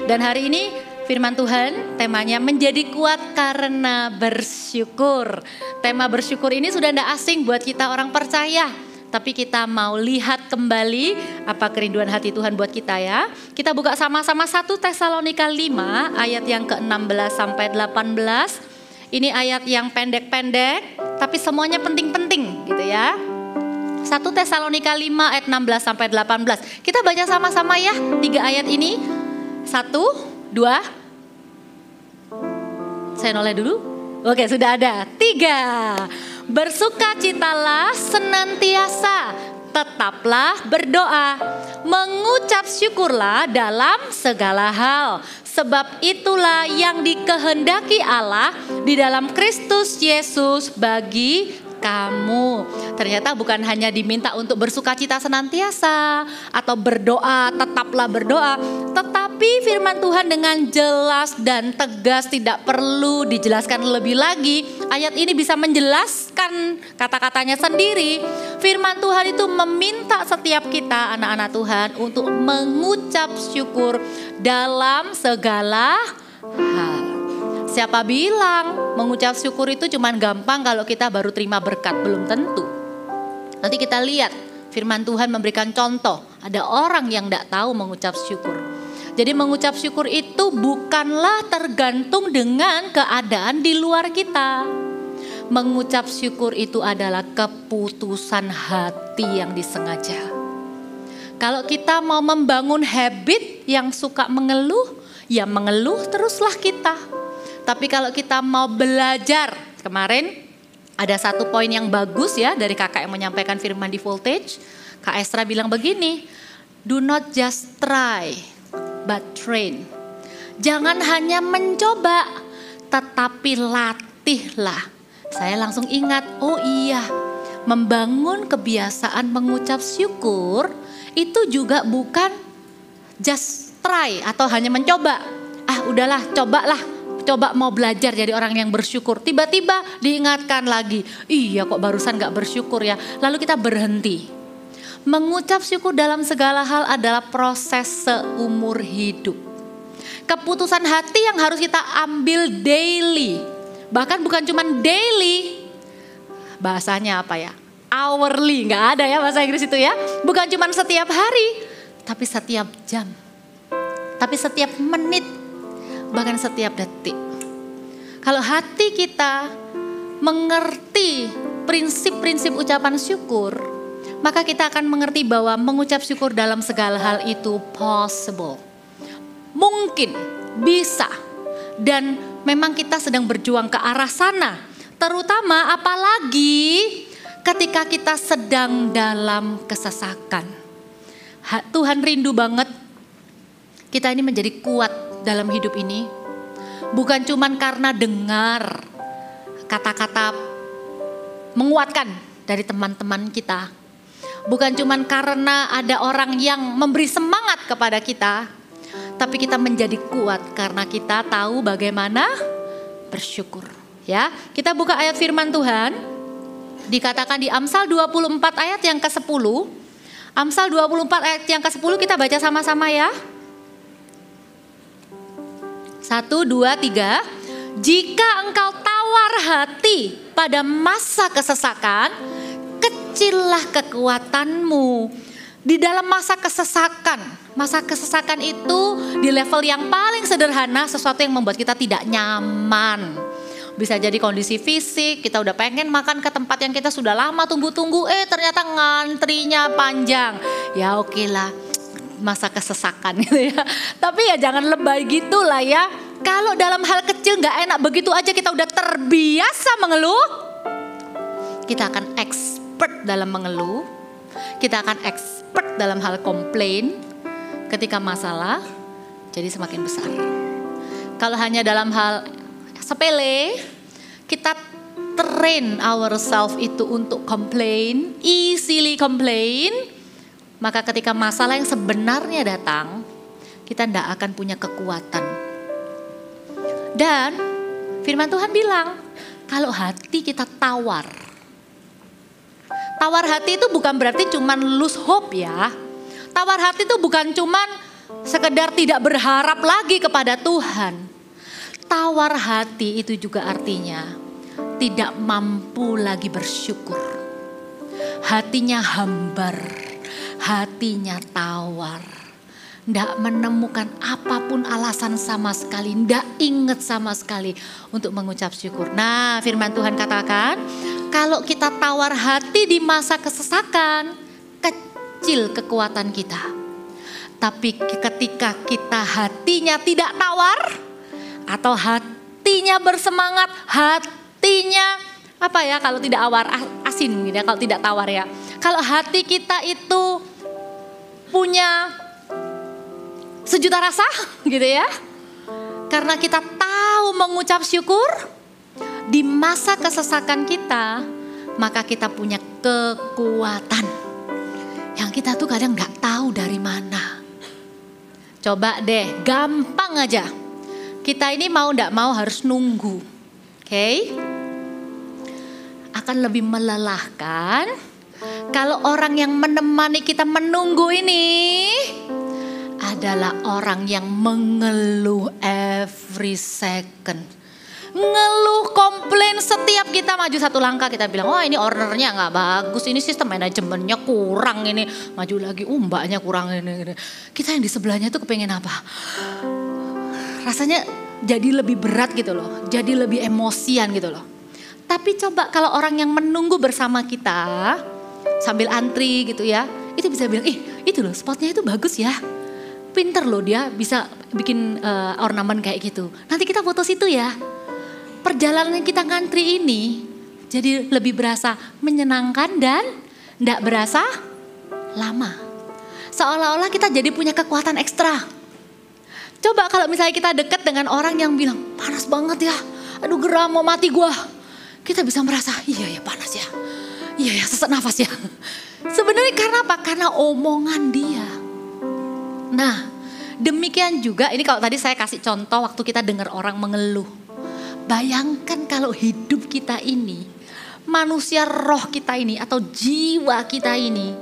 Dan hari ini firman Tuhan temanya menjadi kuat karena bersyukur. Tema bersyukur ini sudah tidak asing buat kita orang percaya. Tapi kita mau lihat kembali apa kerinduan hati Tuhan buat kita ya. Kita buka sama-sama 1 Tesalonika 5 ayat yang ke-16 sampai 18. Ini ayat yang pendek-pendek tapi semuanya penting-penting gitu ya. 1 Tesalonika 5 ayat 16 sampai 18. Kita baca sama-sama ya 3 ayat ini. 1, 2. Saya noleh dulu. Oke, sudah ada. 3. Bersukacitalah senantiasa, tetaplah berdoa, mengucap syukurlah dalam segala hal, sebab itulah yang dikehendaki Allah di dalam Kristus Yesus bagi kamu. Ternyata bukan hanya diminta untuk bersukacita senantiasa atau berdoa, tetaplah berdoa, tetapi firman Tuhan dengan jelas dan tegas, tidak perlu dijelaskan lebih lagi. Ayat ini bisa menjelaskan kata-katanya sendiri. Firman Tuhan itu meminta setiap kita anak-anak Tuhan untuk mengucap syukur dalam segala hal. Siapa bilang mengucap syukur itu cuma gampang kalau kita baru terima berkat? Belum tentu. Nanti kita lihat firman Tuhan memberikan contoh. Ada orang yang tidak tahu mengucap syukur. Jadi mengucap syukur itu bukanlah tergantung dengan keadaan di luar kita. Mengucap syukur itu adalah keputusan hati yang disengaja. Kalau kita mau membangun habit yang suka mengeluh, ya mengeluh teruslah kita. Tapi kalau kita mau belajar, kemarin ada satu poin yang bagus ya dari kakak yang menyampaikan firman di Voltage. Kak Estra bilang begini, do not just try but train. Jangan hanya mencoba, tetapi latihlah. Saya langsung ingat, oh iya, membangun kebiasaan mengucap syukur itu juga bukan just try atau hanya mencoba. Ah udahlah, cobalah. Coba mau belajar jadi orang yang bersyukur. Tiba-tiba diingatkan lagi. Iya kok barusan gak bersyukur ya. Lalu kita berhenti. Mengucap syukur dalam segala hal adalah proses seumur hidup. Keputusan hati yang harus kita ambil daily. Bahkan bukan cuma daily. Bahasanya apa ya? Hourly. Gak ada ya bahasa Inggris itu ya. Bukan cuma setiap hari. Tapi setiap jam. Tapi setiap menit. Bahkan setiap detik. Kalau hati kita mengerti prinsip-prinsip ucapan syukur, maka kita akan mengerti bahwa mengucap syukur dalam segala hal itu possible. Mungkin, bisa. Dan memang kita sedang berjuang ke arah sana. Terutama apalagi ketika kita sedang dalam kesesakan. Tuhan rindu banget kita ini menjadi kuat dalam hidup ini. Bukan cuman karena dengar kata-kata menguatkan dari teman-teman kita. Bukan cuman karena ada orang yang memberi semangat kepada kita. Tapi kita menjadi kuat karena kita tahu bagaimana bersyukur. Ya, kita buka ayat firman Tuhan. Dikatakan di Amsal 24 ayat yang ke-10. Amsal 24 ayat yang ke-10 kita baca sama-sama ya. 1, 2, 3. Jika engkau tawar hati pada masa kesesakan, kecillah kekuatanmu. Di dalam masa kesesakan itu di level yang paling sederhana, sesuatu yang membuat kita tidak nyaman. Bisa jadi kondisi fisik, kita udah pengen makan ke tempat yang kita sudah lama tunggu-tunggu, ternyata ngantrinya panjang. Ya oke lah. Masa kesesakan gitu ya. Tapi ya jangan lebay gitu lah ya. Kalau dalam hal kecil gak enak begitu aja kita udah terbiasa mengeluh. Kita akan expert dalam mengeluh. Kita akan expert dalam hal komplain. Ketika masalah jadi semakin besar. Kalau hanya dalam hal sepele, kita train ourselves itu untuk complain, easily complain. Maka ketika masalah yang sebenarnya datang, kita tidak akan punya kekuatan. Dan firman Tuhan bilang, kalau hati kita tawar. Tawar hati itu bukan berarti cuman lose hope ya. Tawar hati itu bukan cuman sekedar tidak berharap lagi kepada Tuhan. Tawar hati itu juga artinya tidak mampu lagi bersyukur. Hatinya hambar, hatinya tawar. Tidak menemukan apapun alasan sama sekali, tidak ingat sama sekali untuk mengucap syukur. Nah, firman Tuhan katakan, kalau kita tawar hati di masa kesesakan, kecil kekuatan kita. Tapi ketika kita hatinya tidak tawar, atau hatinya bersemangat, hatinya apa ya, kalau tidak asin gitu ya, kalau tidak tawar ya. Kalau hati kita itu punya sejuta rasa gitu ya. Karena kita tahu mengucap syukur di masa kesesakan kita, maka kita punya kekuatan yang kita tuh kadang gak tahu dari mana. Coba deh, gampang aja. Kita ini mau gak mau harus nunggu. Oke? Akan lebih melelahkan kalau orang yang menemani kita menunggu ini adalah orang yang mengeluh every second. Ngeluh, komplain setiap kita maju satu langkah kita bilang, wah ini ordernya gak bagus, ini sistem manajemennya kurang, ini maju lagi, mbaknya kurang ini. Kita yang di sebelahnya tuh kepengen apa? Rasanya jadi lebih berat gitu loh, jadi lebih emosian gitu loh. Tapi coba kalau orang yang menunggu bersama kita sambil antri gitu ya, itu bisa bilang, itu loh spotnya itu bagus ya. Pinter loh dia bisa bikin ornamen kayak gitu. Nanti kita foto situ ya. Perjalanan kita ngantri ini jadi lebih berasa menyenangkan dan tidak berasa lama. Seolah-olah kita jadi punya kekuatan ekstra. Coba kalau misalnya kita dekat dengan orang yang bilang panas banget ya. Aduh geram mau mati gua. Kita bisa merasa iya ya panas ya. Iya ya sesak nafas ya. Sebenarnya karena apa? Karena omongan dia. Nah, demikian juga ini kalau tadi saya kasih contoh waktu kita dengar orang mengeluh. Bayangkan kalau hidup kita ini, manusia roh kita ini atau jiwa kita ini,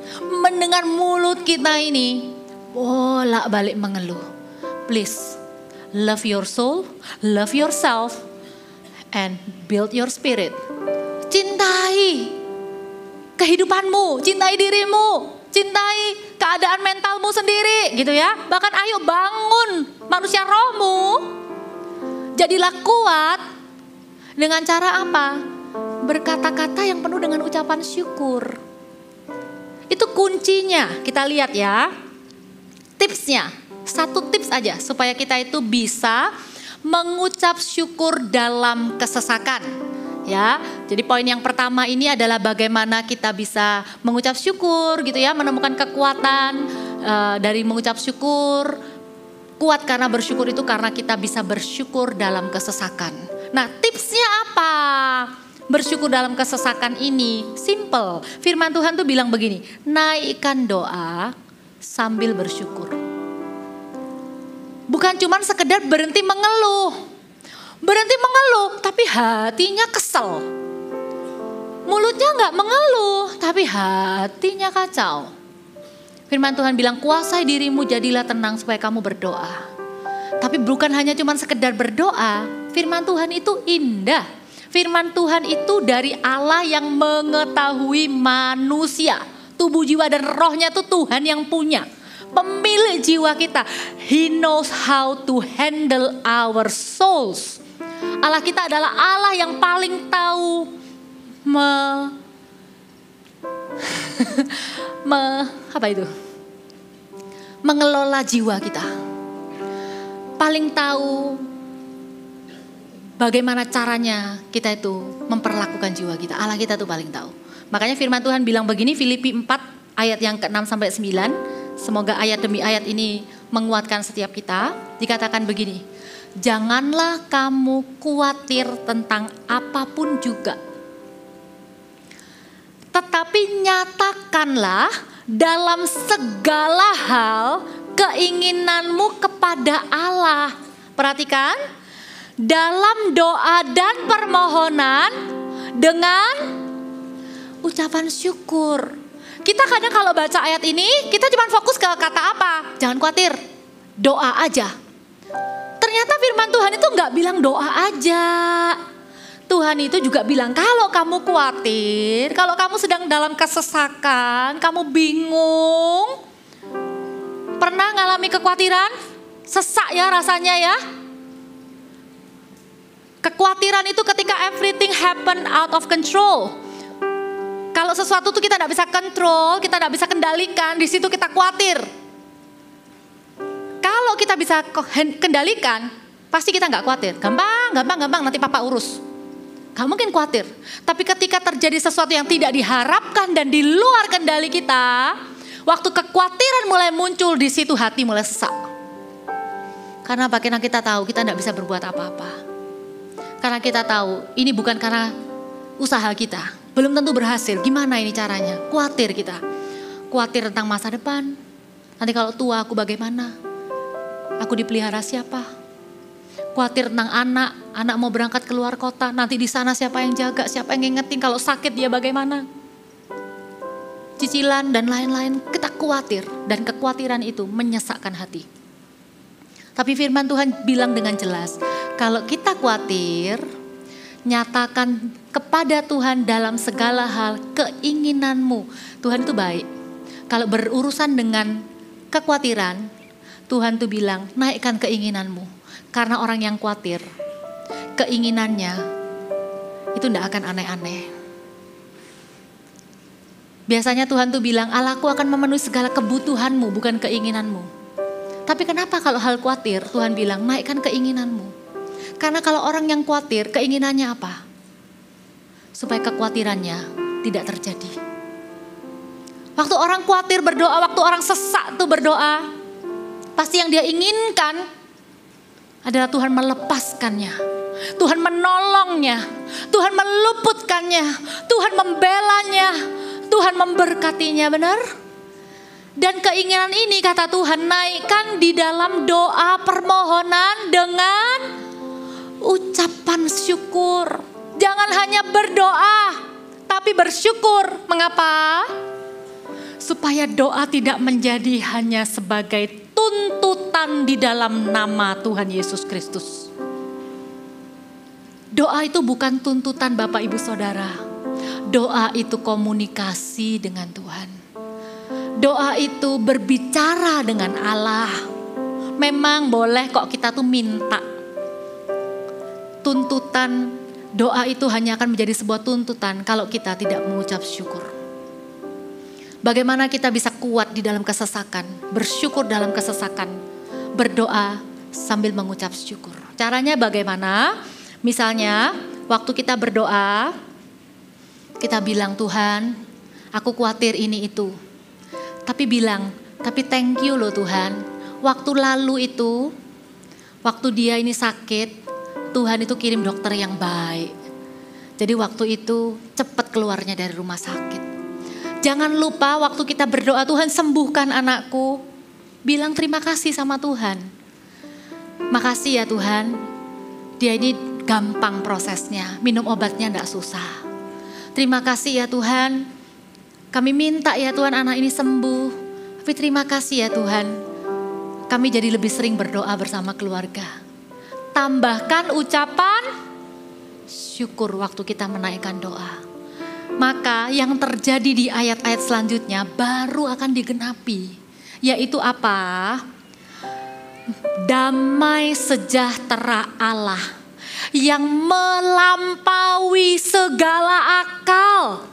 mendengar mulut kita ini, bolak-balik mengeluh. Please, love your soul, love yourself, and build your spirit. Cintai kehidupanmu, cintai dirimu. Cintai keadaan mentalmu sendiri gitu ya. Bahkan ayo bangun manusia rohmu. Jadilah kuat dengan cara apa? Berkata-kata yang penuh dengan ucapan syukur. Itu kuncinya. Kita lihat ya. Tipsnya. Satu tips aja supaya kita itu bisa mengucap syukur dalam kesesakan. Ya, jadi poin yang pertama ini adalah bagaimana kita bisa mengucap syukur gitu ya, menemukan kekuatan dari mengucap syukur. Kuat karena bersyukur itu karena kita bisa bersyukur dalam kesesakan. Nah, tipsnya apa? Bersyukur dalam kesesakan ini simple. Firman Tuhan tuh bilang begini, naikkan doa sambil bersyukur. Bukan cuma sekedar berhenti mengeluh. Berhenti mengeluh, tapi hatinya kesel. Mulutnya gak mengeluh, tapi hatinya kacau. Firman Tuhan bilang, kuasai dirimu jadilah tenang supaya kamu berdoa. Tapi bukan hanya cuma sekedar berdoa, firman Tuhan itu indah. Firman Tuhan itu dari Allah yang mengetahui manusia. Tubuh, jiwa, dan rohnya itu Tuhan yang punya. Pemilik jiwa kita. He knows how to handle our souls. Allah kita adalah Allah yang paling tahu mengelola jiwa kita. Paling tahu bagaimana caranya kita itu memperlakukan jiwa kita. Allah kita tuh paling tahu. Makanya firman Tuhan bilang begini, Filipi 4 ayat yang ke-6 sampai 9. Semoga ayat demi ayat ini menguatkan setiap kita. Dikatakan begini, janganlah kamu khawatir tentang apapun juga. Tetapi nyatakanlah dalam segala hal keinginanmu kepada Allah. Perhatikan, dalam doa dan permohonan dengan ucapan syukur. Kita kadang kalau baca ayat ini, kita cuma fokus ke kata apa? Jangan khawatir. doa aja. Ternyata firman Tuhan itu nggak bilang doa aja. Tuhan itu juga bilang kalau kamu khawatir, kalau kamu sedang dalam kesesakan, kamu bingung, pernah ngalami kekhawatiran? Sesak ya rasanya ya. Kekhawatiran itu ketika everything happen out of control. Kalau sesuatu tuh kita tidak bisa kontrol, kita tidak bisa kendalikan, di situ kita khawatir. Kalau kita bisa kendalikan, pasti kita nggak khawatir. Gampang, nanti papa urus. Gak mungkin khawatir. Tapi ketika terjadi sesuatu yang tidak diharapkan dan di luar kendali kita, waktu kekhawatiran mulai muncul, di situ hati mulai sesak. Karena apa? Karena kita tahu kita tidak bisa berbuat apa-apa. Karena kita tahu ini bukan karena usaha kita. Belum tentu berhasil. Gimana ini caranya? Khawatir kita. Khawatir tentang masa depan. Nanti kalau tua aku bagaimana? Aku dipelihara siapa? Khawatir tentang anak mau berangkat keluar kota. Nanti di sana siapa yang jaga, siapa yang ngingetin kalau sakit dia bagaimana? Cicilan dan lain-lain, kita khawatir. Dan kekhawatiran itu menyesakkan hati. Tapi firman Tuhan bilang dengan jelas, kalau kita khawatir, nyatakan kepada Tuhan dalam segala hal keinginanmu. Tuhan itu baik. Kalau berurusan dengan kekhawatiran, Tuhan tuh bilang naikkan keinginanmu. Karena orang yang khawatir, keinginannya itu tidak akan aneh-aneh. Biasanya Tuhan tuh bilang, Allahku akan memenuhi segala kebutuhanmu, bukan keinginanmu. Tapi kenapa kalau hal khawatir, Tuhan bilang naikkan keinginanmu. Karena kalau orang yang khawatir, keinginannya apa? Supaya kekhawatirannya tidak terjadi. Waktu orang khawatir berdoa, waktu orang sesak tuh berdoa, pasti yang dia inginkan adalah Tuhan melepaskannya, Tuhan menolongnya, Tuhan meluputkannya, Tuhan membelanya, Tuhan memberkatinya, benar? Dan keinginan ini kata Tuhan naikkan di dalam doa permohonan dengan ucapan syukur. Jangan hanya berdoa, tapi bersyukur. Mengapa? Supaya doa tidak menjadi hanya sebagai tuntutan di dalam nama Tuhan Yesus Kristus. Doa itu bukan tuntutan Bapak Ibu Saudara. Doa itu komunikasi dengan Tuhan. Doa itu berbicara dengan Allah. Memang boleh kok kita tuh minta. Tuntutan doa itu hanya akan menjadi sebuah tuntutan kalau kita tidak mengucap syukur. Bagaimana kita bisa kuat di dalam kesesakan, bersyukur dalam kesesakan, berdoa sambil mengucap syukur. Caranya bagaimana? Misalnya waktu kita berdoa, kita bilang Tuhan, aku khawatir ini itu. Tapi bilang, tapi thank you loh Tuhan. Waktu lalu itu, waktu dia ini sakit, Tuhan itu kirim dokter yang baik. Jadi waktu itu cepat keluarnya dari rumah sakit. Jangan lupa waktu kita berdoa, Tuhan sembuhkan anakku. Bilang terima kasih sama Tuhan. Makasih ya Tuhan, dia ini gampang prosesnya, minum obatnya enggak susah. Terima kasih ya Tuhan, kami minta ya Tuhan anak ini sembuh. Tapi terima kasih ya Tuhan, kami jadi lebih sering berdoa bersama keluarga. Tambahkan ucapan syukur waktu kita menaikkan doa. Maka yang terjadi di ayat-ayat selanjutnya baru akan digenapi. Yaitu apa? Damai sejahtera Allah yang melampaui segala akal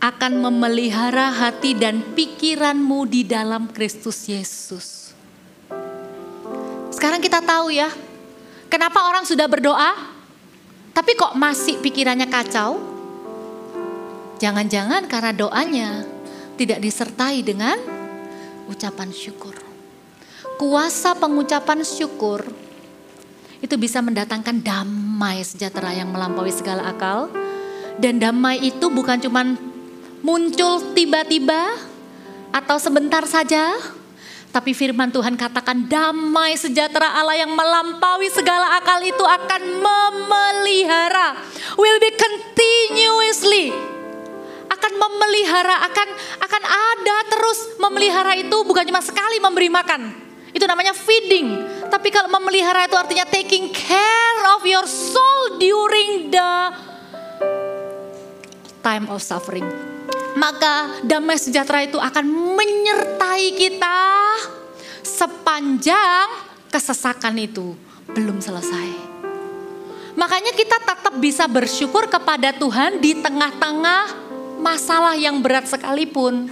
akan memelihara hati dan pikiranmu di dalam Kristus Yesus. Sekarang kita tahu ya, kenapa orang sudah berdoa, tapi kok masih pikirannya kacau? Jangan-jangan karena doanya tidak disertai dengan ucapan syukur. Kuasa pengucapan syukur itu bisa mendatangkan damai sejahtera yang melampaui segala akal. Dan damai itu bukan cuman muncul tiba-tiba atau sebentar saja. Tapi firman Tuhan katakan damai sejahtera Allah yang melampaui segala akal itu akan memelihara. Will be continuously. Akan memelihara, akan ada terus memelihara itu bukan cuma sekali memberi makan. Itu namanya feeding. Tapi kalau memelihara itu artinya taking care of your soul during the time of suffering. Maka damai sejahtera itu akan menyertai kita sepanjang kesesakan itu belum selesai. Makanya kita tetap bisa bersyukur kepada Tuhan di tengah-tengah masalah yang berat sekalipun.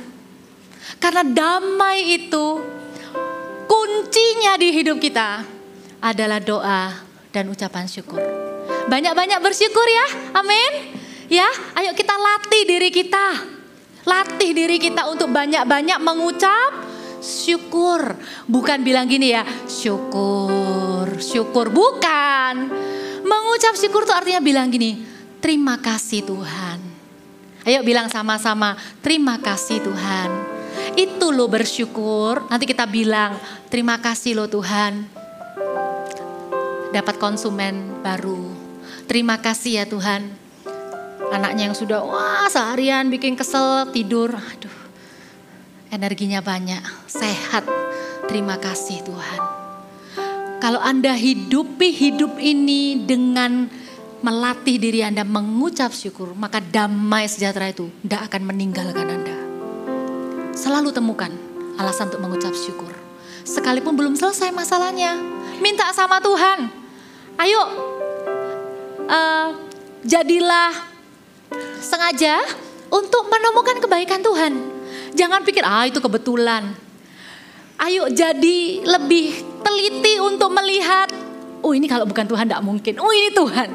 Karena damai itu kuncinya di hidup kita adalah doa dan ucapan syukur. Banyak-banyak bersyukur ya, amin. Ya, ayo kita latih diri kita. Latih diri kita untuk banyak-banyak mengucap syukur. Bukan bilang gini ya, syukur, syukur. Bukan. Mengucap syukur itu artinya bilang gini, terima kasih Tuhan. Ayo bilang sama-sama, terima kasih Tuhan. Itu lo bersyukur, nanti kita bilang, terima kasih lo Tuhan. Dapat konsumen baru. Terima kasih ya Tuhan. Anaknya yang sudah seharian bikin kesel, tidur. Aduh, energinya banyak, sehat. Terima kasih Tuhan. Kalau Anda hidupi hidup ini dengan melatih diri Anda mengucap syukur, maka damai sejahtera itu tidak akan meninggalkan Anda. Selalu temukan alasan untuk mengucap syukur. Sekalipun belum selesai masalahnya, minta sama Tuhan. Ayo, jadilah sengaja untuk menemukan kebaikan Tuhan. Jangan pikir, itu kebetulan. Ayo jadi lebih teliti untuk melihat, ini kalau bukan Tuhan tidak mungkin. Ini Tuhan.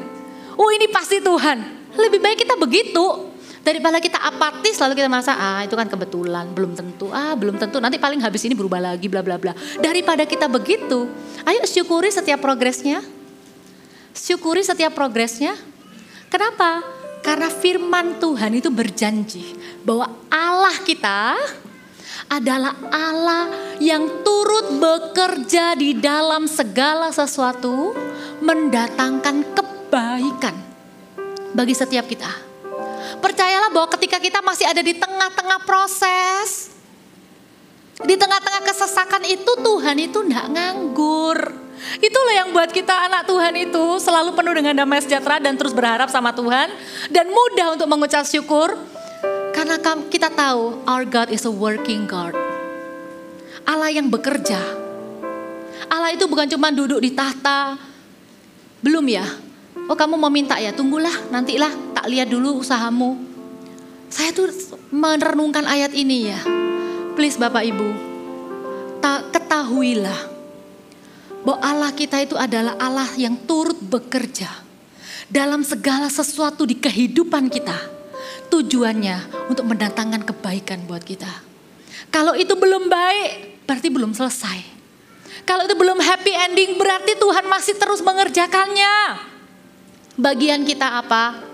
Ini pasti Tuhan. Lebih baik kita begitu daripada kita apatis lalu kita merasa itu kan kebetulan, belum tentu. Belum tentu. Nanti paling habis ini berubah lagi bla bla bla. Daripada kita begitu, ayo syukuri setiap progresnya. Syukuri setiap progresnya. Kenapa? Karena firman Tuhan itu berjanji bahwa Allah kita adalah Allah yang turut bekerja di dalam segala sesuatu, mendatangkan kebaikan bagi setiap kita. Percayalah bahwa ketika kita masih ada di tengah-tengah proses, di tengah-tengah kesesakan itu, Tuhan itu tidak nganggur. Itulah yang buat kita anak Tuhan itu selalu penuh dengan damai sejahtera dan terus berharap sama Tuhan. Dan mudah untuk mengucap syukur. Karena kita tahu our God is a working God. Allah yang bekerja. Allah itu bukan cuma duduk di tahta. Belum ya? Kamu mau minta ya? Tunggulah, nantilah, tak lihat dulu usahamu. Saya tuh merenungkan ayat ini ya. Please Bapak Ibu, ketahuilah bahwa Allah kita itu adalah Allah yang turut bekerja dalam segala sesuatu di kehidupan kita. Tujuannya untuk mendatangkan kebaikan buat kita. Kalau itu belum baik, berarti belum selesai. Kalau itu belum happy ending, berarti Tuhan masih terus mengerjakannya. Bagian kita apa?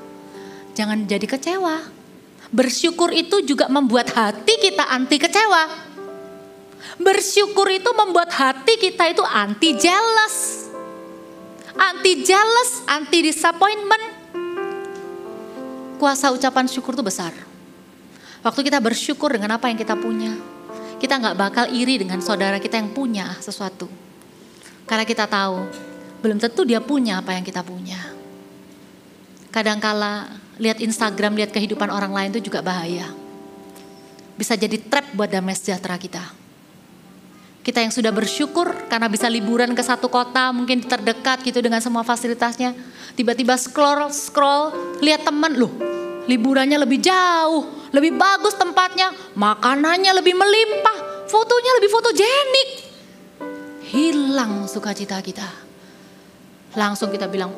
Jangan jadi kecewa. Bersyukur itu juga membuat hati kita anti kecewa. Bersyukur itu membuat hati kita itu anti jealous. Anti jealous, anti disappointment. Kuasa ucapan syukur itu besar. Waktu kita bersyukur dengan apa yang kita punya, kita gak bakal iri dengan saudara kita yang punya sesuatu. Karena kita tahu, belum tentu dia punya apa yang kita punya. Kadangkala lihat Instagram, lihat kehidupan orang lain itu juga bahaya. Bisa jadi trap buat damai sejahtera kita. Kita yang sudah bersyukur karena bisa liburan ke satu kota, mungkin terdekat gitu dengan semua fasilitasnya. Tiba-tiba scroll, lihat teman, liburannya lebih jauh, lebih bagus tempatnya, makanannya lebih melimpah, fotonya lebih fotogenik. Hilang sukacita kita. Langsung kita bilang,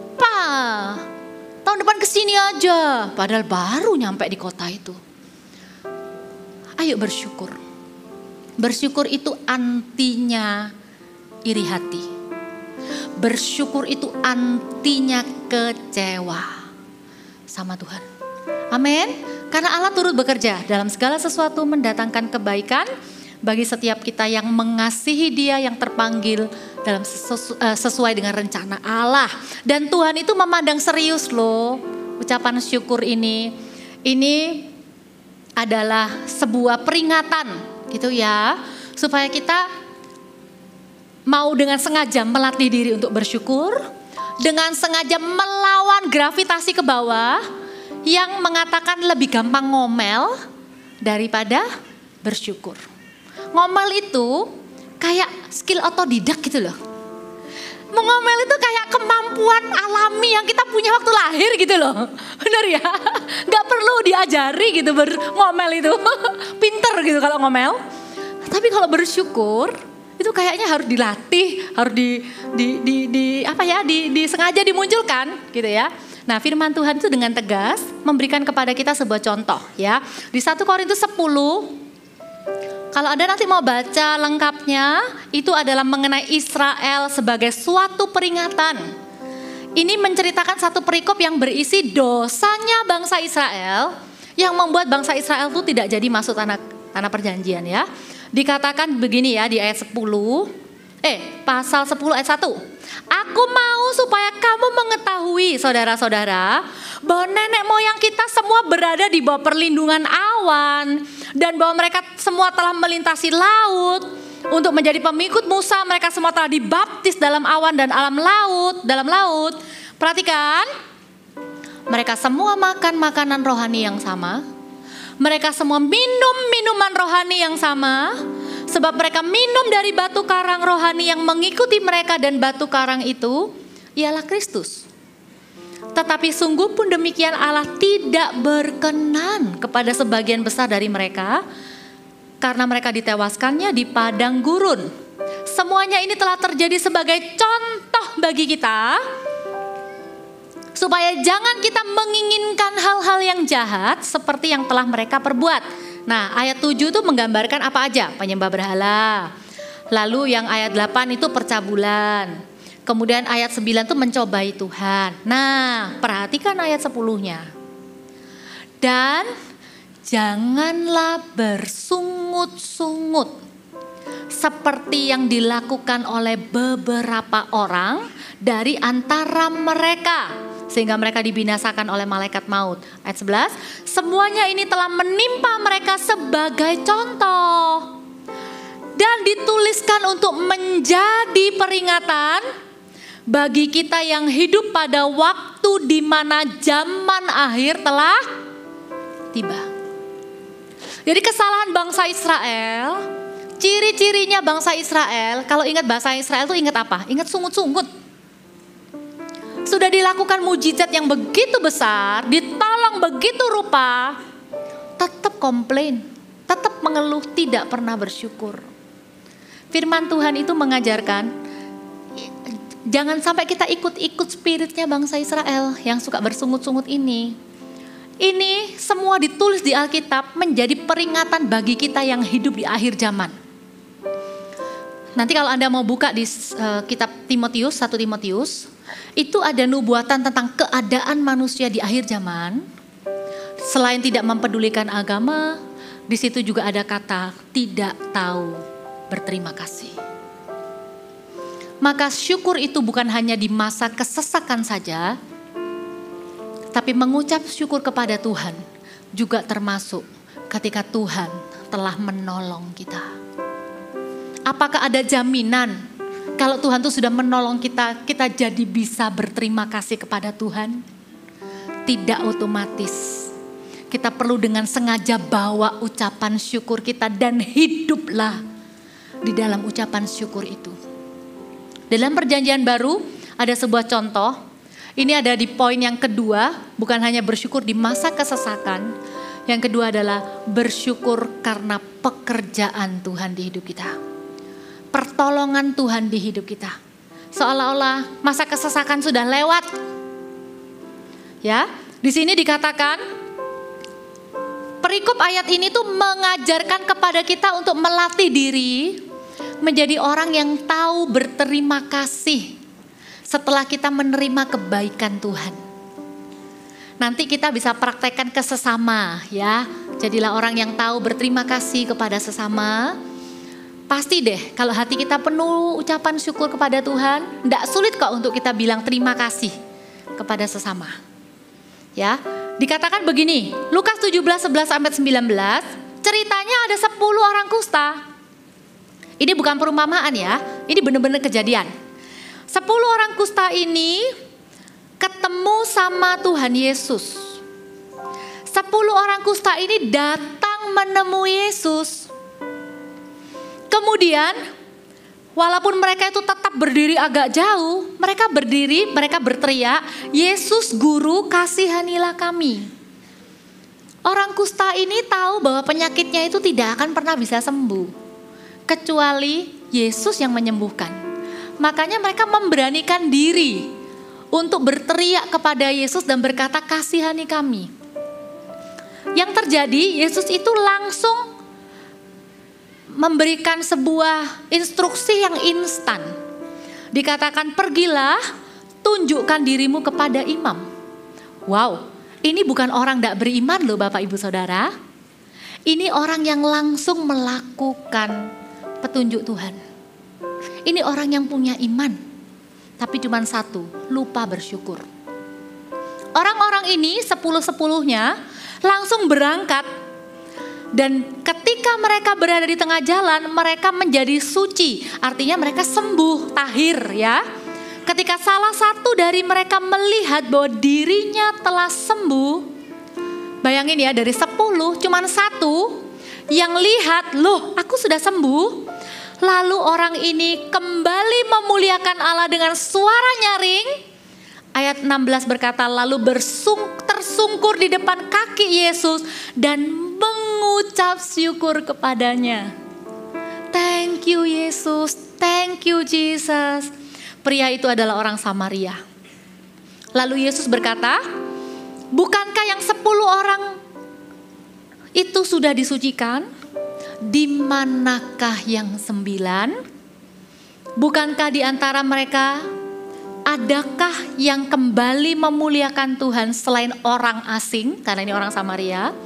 tahun depan kesini aja. Padahal baru nyampe di kota itu. Ayo bersyukur. Bersyukur itu antinya iri hati. Bersyukur itu antinya kecewa sama Tuhan. Amin. Karena Allah turut bekerja dalam segala sesuatu mendatangkan kebaikan bagi setiap kita yang mengasihi Dia, yang terpanggil dalam sesuai dengan rencana Allah. Dan Tuhan itu memandang serius loh ucapan syukur ini. Ini adalah sebuah peringatan gitu ya, supaya kita mau dengan sengaja melatih diri untuk bersyukur, dengan sengaja melawan gravitasi ke bawah yang mengatakan lebih gampang ngomel daripada bersyukur. Ngomel itu kayak skill otodidak gitu loh. Mengomel itu kayak kemampuan alami yang kita punya waktu lahir gitu loh. Bener ya? Gak perlu diajari gitu ngomel itu. Pinter gitu kalau ngomel. Tapi kalau bersyukur itu kayaknya harus dilatih, harus disengaja dimunculkan gitu ya. Nah, firman Tuhan itu dengan tegas memberikan kepada kita sebuah contoh ya. Di 1 Korintus 10, kalau Anda nanti mau baca lengkapnya, itu adalah mengenai Israel sebagai suatu peringatan. Ini menceritakan satu perikop yang berisi dosanya bangsa Israel yang membuat bangsa Israel itu tidak jadi masuk tanah perjanjian ya. Dikatakan begini ya di ayat 10, pasal 10 ayat 1. Aku mau supaya kamu mengetahui saudara-saudara bahwa nenek moyang kita semua berada di bawah perlindungan awan dan bahwa mereka semua telah melintasi laut untuk menjadi pengikut Musa. Mereka semua telah dibaptis dalam awan dan dalam laut. Perhatikan, mereka semua makan makanan rohani yang sama. Mereka semua minum minuman rohani yang sama. Sebab mereka minum dari batu karang rohani yang mengikuti mereka, dan batu karang itu ialah Kristus. Tetapi sungguh pun demikian Allah tidak berkenan kepada sebagian besar dari mereka, karena mereka ditewaskannya di padang gurun. Semuanya ini telah terjadi sebagai contoh bagi kita, supaya jangan kita menginginkan hal-hal yang jahat seperti yang telah mereka perbuat. Nah, ayat 7 itu menggambarkan apa aja? Penyembah berhala. Lalu yang ayat 8 itu percabulan. Kemudian ayat 9 itu mencobai Tuhan. Nah, perhatikan ayat 10-nya. Dan janganlah bersungut-sungut seperti yang dilakukan oleh beberapa orang dari antara mereka, sehingga mereka dibinasakan oleh malaikat maut. Ayat 11, semuanya ini telah menimpa mereka sebagai contoh dan dituliskan untuk menjadi peringatan bagi kita yang hidup pada waktu di mana zaman akhir telah tiba. Jadi kesalahan bangsa Israel, ciri-cirinya bangsa Israel, kalau ingat bahasa Israel itu ingat apa? Ingat sungut-sungut. Sudah dilakukan mujizat yang begitu besar, ditolong begitu rupa, tetap komplain, tetap mengeluh, tidak pernah bersyukur. Firman Tuhan itu mengajarkan, jangan sampai kita ikut-ikut spiritnya bangsa Israel yang suka bersungut-sungut ini. Ini semua ditulis di Alkitab menjadi peringatan bagi kita yang hidup di akhir zaman. Nanti kalau Anda mau buka di kitab Timotius, 1 Timotius, itu ada nubuatan tentang keadaan manusia di akhir zaman. Selain tidak mempedulikan agama, di situ juga ada kata tidak tahu berterima kasih. Maka syukur itu bukan hanya di masa kesesakan saja, tapi mengucap syukur kepada Tuhan juga termasuk ketika Tuhan telah menolong kita. Apakah ada jaminan kalau Tuhan tuh sudah menolong kita, kita jadi bisa berterima kasih kepada Tuhan? Tidak otomatis. Kita perlu dengan sengaja bawa ucapan syukur kita dan hiduplah di dalam ucapan syukur itu. Dalam perjanjian baru ada sebuah contoh. Ini ada di poin yang kedua, bukan hanya bersyukur di masa kesesakan. Yang kedua adalah bersyukur karena pekerjaan Tuhan di hidup kita. Pertolongan Tuhan di hidup kita. Seolah-olah masa kesesakan sudah lewat. Ya, di sini dikatakan perikop ayat ini tuh mengajarkan kepada kita untuk melatih diri menjadi orang yang tahu berterima kasih setelah kita menerima kebaikan Tuhan. Nanti kita bisa praktekkan ke sesama ya. Jadilah orang yang tahu berterima kasih kepada sesama. Pasti deh kalau hati kita penuh ucapan syukur kepada Tuhan, tidak sulit kok untuk kita bilang terima kasih kepada sesama. Ya, dikatakan begini, Lukas 17:11-19, ceritanya ada 10 orang kusta. Ini bukan perumpamaan ya, ini benar-benar kejadian. 10 orang kusta ini ketemu sama Tuhan Yesus. 10 orang kusta ini datang menemui Yesus. Kemudian walaupun mereka itu tetap berdiri agak jauh, mereka berdiri, mereka berteriak, "Yesus Guru, kasihanilah kami." Orang kusta ini tahu bahwa penyakitnya itu tidak akan pernah bisa sembuh kecuali Yesus yang menyembuhkan. Makanya mereka memberanikan diri untuk berteriak kepada Yesus dan berkata, "Kasihani kami." Yang terjadi, Yesus itu langsung memberikan sebuah instruksi yang instan. Dikatakan, "Pergilah, tunjukkan dirimu kepada imam." Wow, ini bukan orang tidak beriman loh Bapak Ibu Saudara. Ini orang yang langsung melakukan petunjuk Tuhan. Ini orang yang punya iman, tapi cuma satu, lupa bersyukur. Orang-orang ini 10-10-nya langsung berangkat, dan ketika mereka berada di tengah jalan, mereka menjadi suci, artinya mereka sembuh, tahir ya. Ketika salah satu dari mereka melihat bahwa dirinya telah sembuh, bayangin ya, dari 10 cuma satu yang lihat, "Loh, aku sudah sembuh." Lalu orang ini kembali memuliakan Allah dengan suara nyaring. Ayat 16 berkata, lalu tersungkur di depan kaki Yesus dan mengucap syukur kepadanya. Thank you Yesus, thank you Jesus. Pria itu adalah orang Samaria. Lalu Yesus berkata, bukankah yang 10 orang itu sudah disucikan? Di manakah yang 9? Bukankah di antara mereka adakah yang kembali memuliakan Tuhan selain orang asing? Karena ini orang Samaria.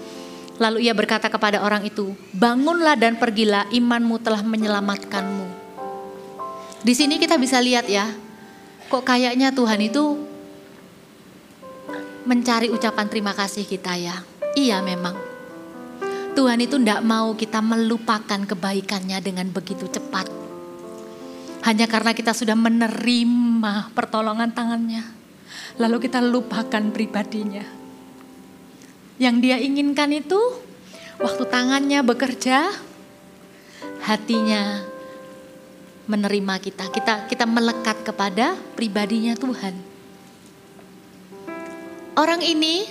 Lalu ia berkata kepada orang itu, bangunlah dan pergilah, imanmu telah menyelamatkanmu. Di sini kita bisa lihat ya, kok kayaknya Tuhan itu mencari ucapan terima kasih kita ya. Iya memang. Tuhan itu tidak mau kita melupakan kebaikannya dengan begitu cepat. Hanya karena kita sudah menerima pertolongan tangannya. Lalu kita lupakan pribadinya. Yang dia inginkan itu waktu tangannya bekerja, hatinya menerima kita. Kita melekat kepada pribadinya Tuhan. Orang ini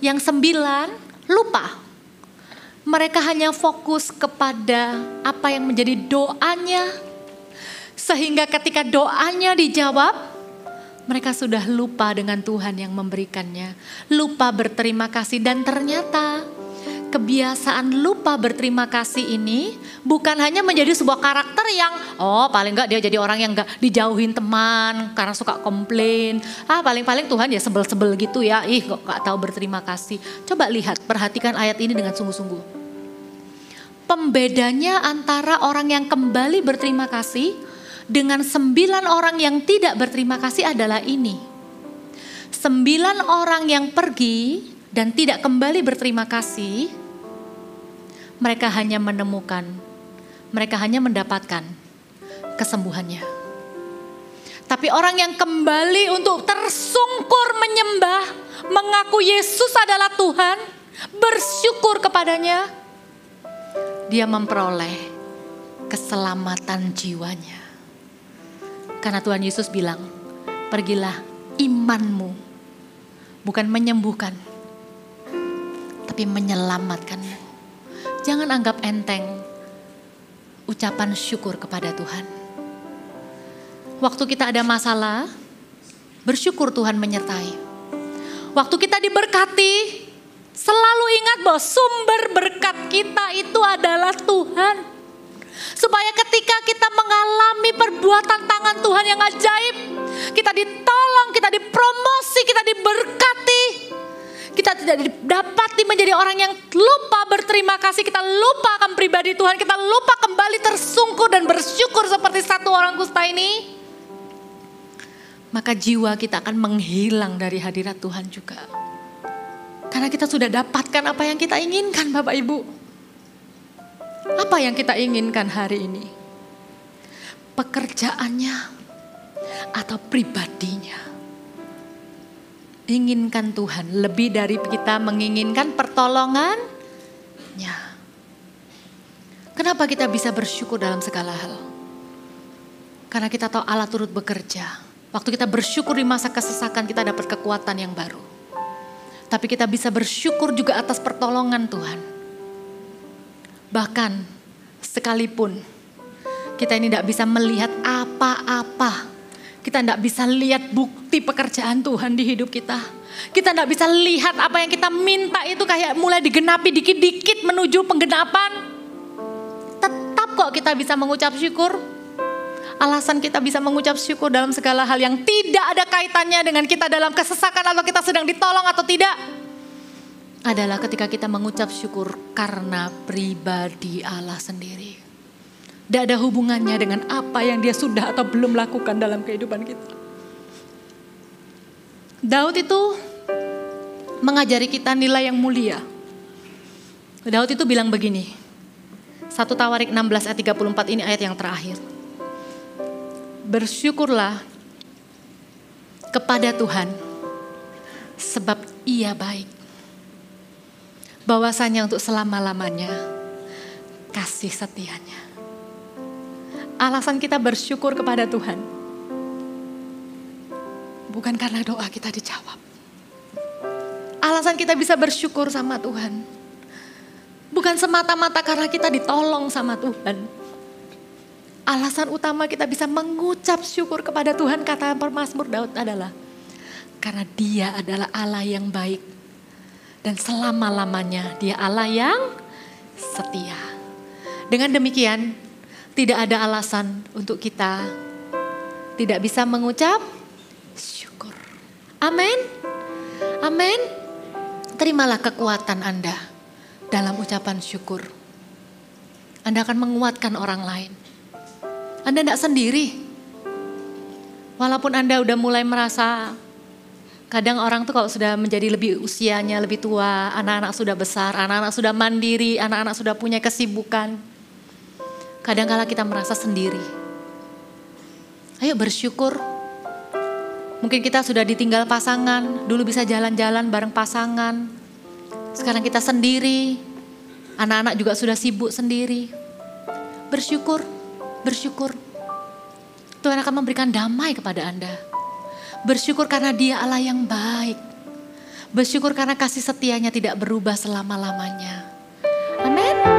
yang 9 lupa. Mereka hanya fokus kepada apa yang menjadi doanya. Sehingga ketika doanya dijawab, mereka sudah lupa dengan Tuhan yang memberikannya. Lupa berterima kasih, dan ternyata kebiasaan lupa berterima kasih ini bukan hanya menjadi sebuah karakter yang paling enggak dia jadi orang yang enggak dijauhin teman karena suka komplain. Paling-paling Tuhan ya sebel-sebel gitu ya. Kok enggak tahu berterima kasih. Coba lihat, perhatikan ayat ini dengan sungguh-sungguh. Pembedanya antara orang yang kembali berterima kasih dengan 9 orang yang tidak berterima kasih adalah ini. 9 orang yang pergi dan tidak kembali berterima kasih, mereka hanya mendapatkan kesembuhannya. Tapi orang yang kembali untuk tersungkur menyembah, mengaku Yesus adalah Tuhan, bersyukur kepadanya, dia memperoleh keselamatan jiwanya. Karena Tuhan Yesus bilang, pergilah, imanmu bukan menyembuhkan, tapi menyelamatkanmu. Jangan anggap enteng ucapan syukur kepada Tuhan. Waktu kita ada masalah, bersyukur Tuhan menyertai. Waktu kita diberkati, selalu ingat bahwa sumber berkat kita itu adalah Tuhan. Supaya ketika kita mengalami perbuatan tangan Tuhan yang ajaib, kita ditolong, kita dipromosi, kita diberkati. Kita tidak dapati menjadi orang yang lupa berterima kasih, kita lupa akan pribadi Tuhan, kita lupa kembali tersungkur dan bersyukur seperti 1 orang kusta ini. Maka jiwa kita akan menghilang dari hadirat Tuhan juga. Karena kita sudah dapatkan apa yang kita inginkan Bapak Ibu. Apa yang kita inginkan hari ini? Pekerjaannya atau pribadinya? Inginkan Tuhan lebih dari kita menginginkan pertolongannya. Kenapa kita bisa bersyukur dalam segala hal? Karena kita tahu Allah turut bekerja. Waktu kita bersyukur di masa kesesakan, kita dapat kekuatan yang baru. Tapi kita bisa bersyukur juga atas pertolongan Tuhan. Bahkan sekalipun kita ini tidak bisa melihat apa-apa, kita tidak bisa lihat bukti pekerjaan Tuhan di hidup kita. Kita tidak bisa lihat apa yang kita minta itu kayak mulai digenapi dikit-dikit menuju penggenapan. Tetap kok kita bisa mengucap syukur. Alasan kita bisa mengucap syukur dalam segala hal yang tidak ada kaitannya dengan kita dalam kesesakan atau kita sedang ditolong atau tidak, adalah ketika kita mengucap syukur karena pribadi Allah sendiri. Tidak ada hubungannya dengan apa yang dia sudah atau belum lakukan dalam kehidupan kita. Daud itu mengajari kita nilai yang mulia. Daud itu bilang begini, 1 Tawarik 16 ayat 34, ini ayat yang terakhir. Bersyukurlah kepada Tuhan sebab Ia baik. Bahwasanya untuk selama-lamanya kasih setianya. Alasan kita bersyukur kepada Tuhan bukan karena doa kita dijawab. Alasan kita bisa bersyukur sama Tuhan bukan semata-mata karena kita ditolong sama Tuhan. Alasan utama kita bisa mengucap syukur kepada Tuhan, kata pemazmur Daud, adalah karena Dia adalah Allah yang baik. Dan selama-lamanya Dia Allah yang setia. Dengan demikian, tidak ada alasan untuk kita tidak bisa mengucap syukur. Amin. Amin. Terimalah kekuatan Anda dalam ucapan syukur. Anda akan menguatkan orang lain. Anda tidak sendiri. Walaupun Anda udah mulai merasa, kadang orang tuh kalau sudah menjadi lebih usianya lebih tua, anak-anak sudah besar, anak-anak sudah mandiri, anak-anak sudah punya kesibukan. Kadang-kala kita merasa sendiri. Ayo bersyukur. Mungkin kita sudah ditinggal pasangan, dulu bisa jalan-jalan bareng pasangan. Sekarang kita sendiri, anak-anak juga sudah sibuk sendiri. Bersyukur. Bersyukur. Tuhan akan memberikan damai kepada Anda. Bersyukur karena Dia Allah yang baik. Bersyukur karena kasih setianya tidak berubah selama-lamanya. Amin.